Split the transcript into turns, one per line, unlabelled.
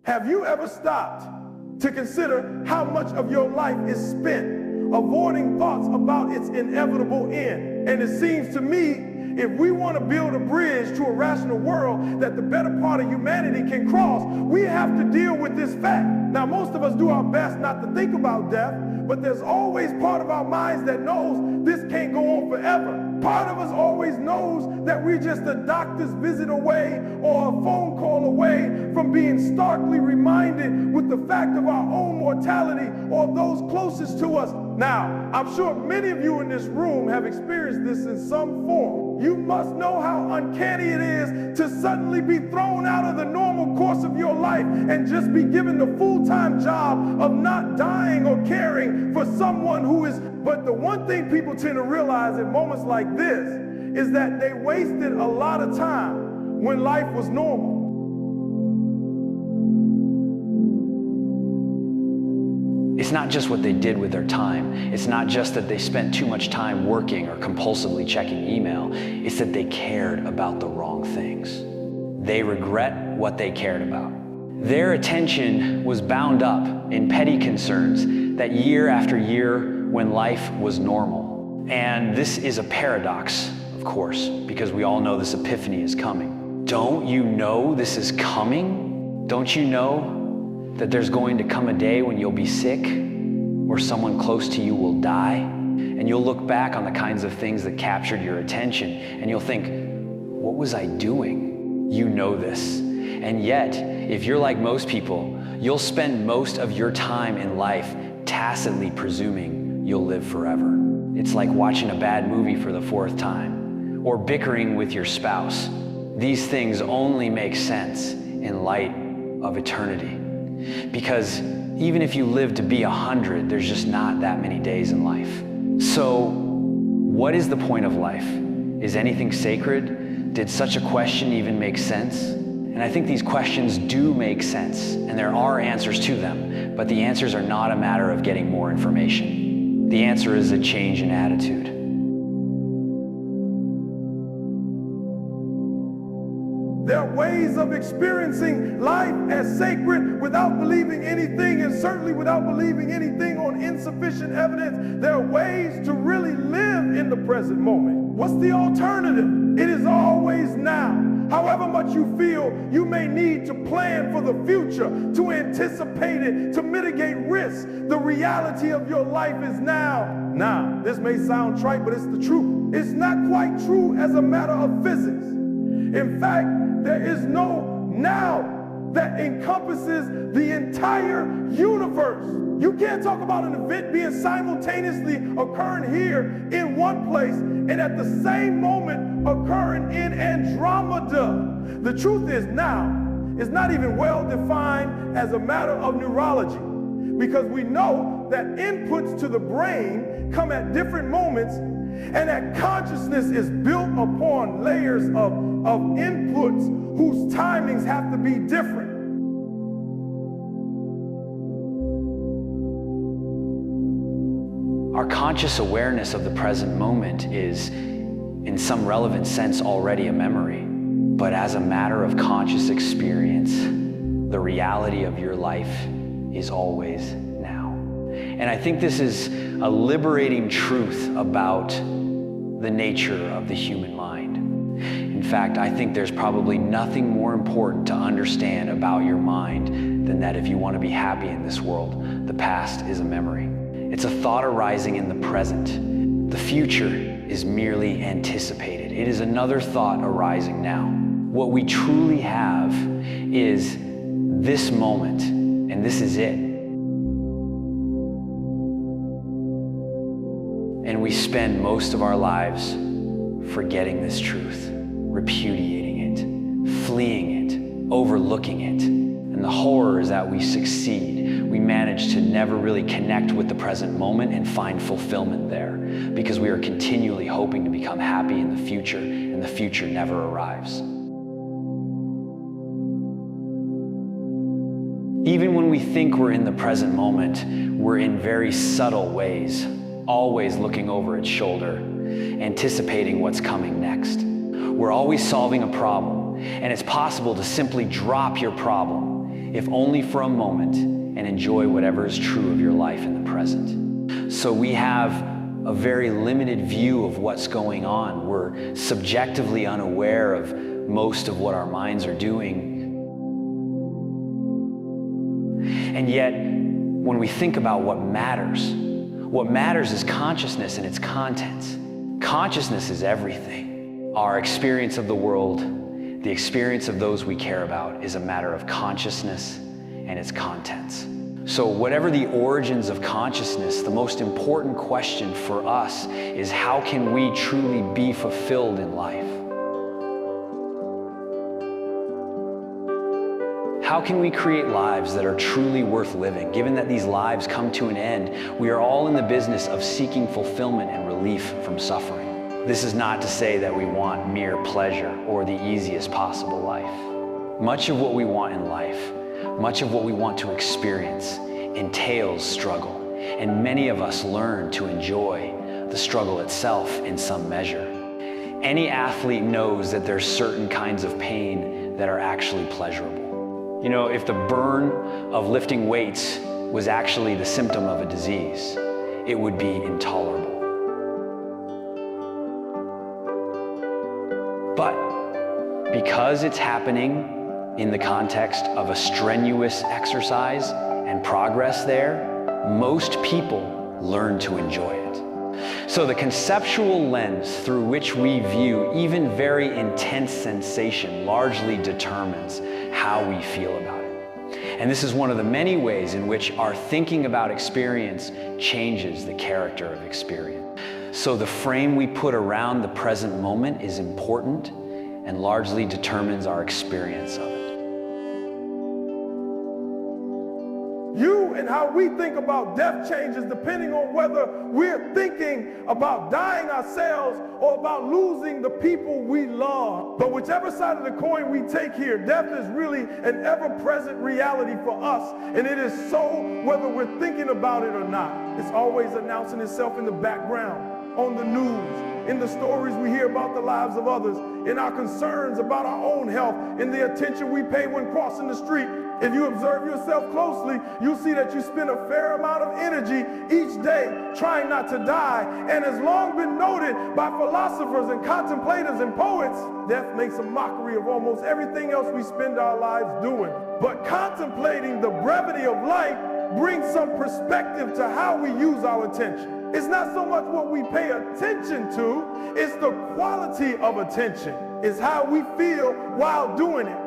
Have you ever stopped to consider how much of your life is spent avoiding thoughts about its inevitable end? And it seems to me, if we want to build a bridge to a rational world that the better part of humanity can cross, we have to deal with this fact. Now, most of us do our best not to think about death, but there's always part of our minds that knows this can't go on forever. Part of us always knows that we're just a doctor's visit away or a phone call away from being starkly reminded with the fact of our own mortality or those closest to us. Now, I'm sure many of you in this room have experienced this in some form. You must know how uncanny it is to suddenly be thrown out of the normal course of your life and just be given the full-time job of not dying or caring for someone who is. But the one thing people tend to realize in moments like this is that they wasted a lot of time when life was normal.
It's not just what they did with their time. It's not just that they spent too much time working or compulsively checking email. It's that they cared about the wrong things. They regret what they cared about. Their attention was bound up in petty concerns that year after year when life was normal. And this is a paradox, of course, because we all know this epiphany is coming. Don't you know this is coming? Don't you know that there's going to come a day when you'll be sick or someone close to you will die? And you'll look back on the kinds of things that captured your attention and you'll think, what was I doing? You know this. And yet, if you're like most people, you'll spend most of your time in life tacitly presuming you'll live forever. It's like watching a bad movie for the fourth time or bickering with your spouse. These things only make sense in light of eternity. Because even if you live to be 100, there's just not that many days in life. So what is the point of life? Is anything sacred? Did such a question even make sense? And I think these questions do make sense, and there are answers to them, but the answers are not a matter of getting more information. The answer is a change in attitude.
There are ways of experiencing life as sacred without believing anything, and certainly without believing anything on insufficient evidence. There are ways to really live in the present moment. What's the alternative? It is always now. However much you feel you may need to plan for the future, to anticipate it, to mitigate risk, the reality of your life is now. Now, this may sound trite, but it's the truth. It's not quite true as a matter of physics. In fact, there is no now that encompasses the entire universe. You can't talk about an event being simultaneously occurring here in one place and at the same moment occurring in Andromeda. The truth is now is not even well defined as a matter of neurology, because we know that inputs to the brain come at different moments and that consciousness is built upon layers of inputs whose timings have to be different.
Our conscious awareness of the present moment is, in some relevant sense, already a memory. But as a matter of conscious experience, the reality of your life is always now. And I think this is a liberating truth about the nature of the human mind. In fact, I think there's probably nothing more important to understand about your mind than that if you want to be happy in this world, the past is a memory. It's a thought arising in the present. The future is merely anticipated. It is another thought arising now. What we truly have is this moment, and this is it. And we spend most of our lives forgetting this truth, repudiating it, fleeing it, overlooking it. And the horror is that we succeed. We manage to never really connect with the present moment and find fulfillment there because we are continually hoping to become happy in the future, and the future never arrives. Even when we think we're in the present moment, we're in very subtle ways, always looking over its shoulder, anticipating what's coming next. We're always solving a problem, and it's possible to simply drop your problem if only for a moment, and enjoy whatever is true of your life in the present. So we have a very limited view of what's going on. We're subjectively unaware of most of what our minds are doing. And yet, when we think about what matters is consciousness and its contents. Consciousness is everything. Our experience of the world, the experience of those we care about, is a matter of consciousness and its contents. So whatever the origins of consciousness, the most important question for us is, how can we truly be fulfilled in life? How can we create lives that are truly worth living? Given that these lives come to an end, we are all in the business of seeking fulfillment and relief from suffering. This is not to say that we want mere pleasure or the easiest possible life. Much of what we want in life, much of what we want to experience, entails struggle, and many of us learn to enjoy the struggle itself in some measure. Any athlete knows that there's certain kinds of pain that are actually pleasurable. You know, if the burn of lifting weights was actually the symptom of a disease, it would be intolerable. But because it's happening in the context of a strenuous exercise and progress there, most people learn to enjoy it. So the conceptual lens through which we view even very intense sensation largely determines how we feel about it. And this is one of the many ways in which our thinking about experience changes the character of experience. So the frame we put around the present moment is important and largely determines our experience of it.
You and how we think about death changes depending on whether we're thinking about dying ourselves or about losing the people we love. But whichever side of the coin we take here, death is really an ever-present reality for us. And it is so whether we're thinking about it or not. It's always announcing itself in the background, on the news, in the stories we hear about the lives of others, in our concerns about our own health, in the attention we pay when crossing the street. If you observe yourself closely, you'll see that you spend a fair amount of energy each day trying not to die. And has long been noted by philosophers and contemplators and poets, death makes a mockery of almost everything else we spend our lives doing. But contemplating the brevity of life brings some perspective to how we use our attention. It's not so much what we pay attention to, it's the quality of attention. It's how we feel while doing it.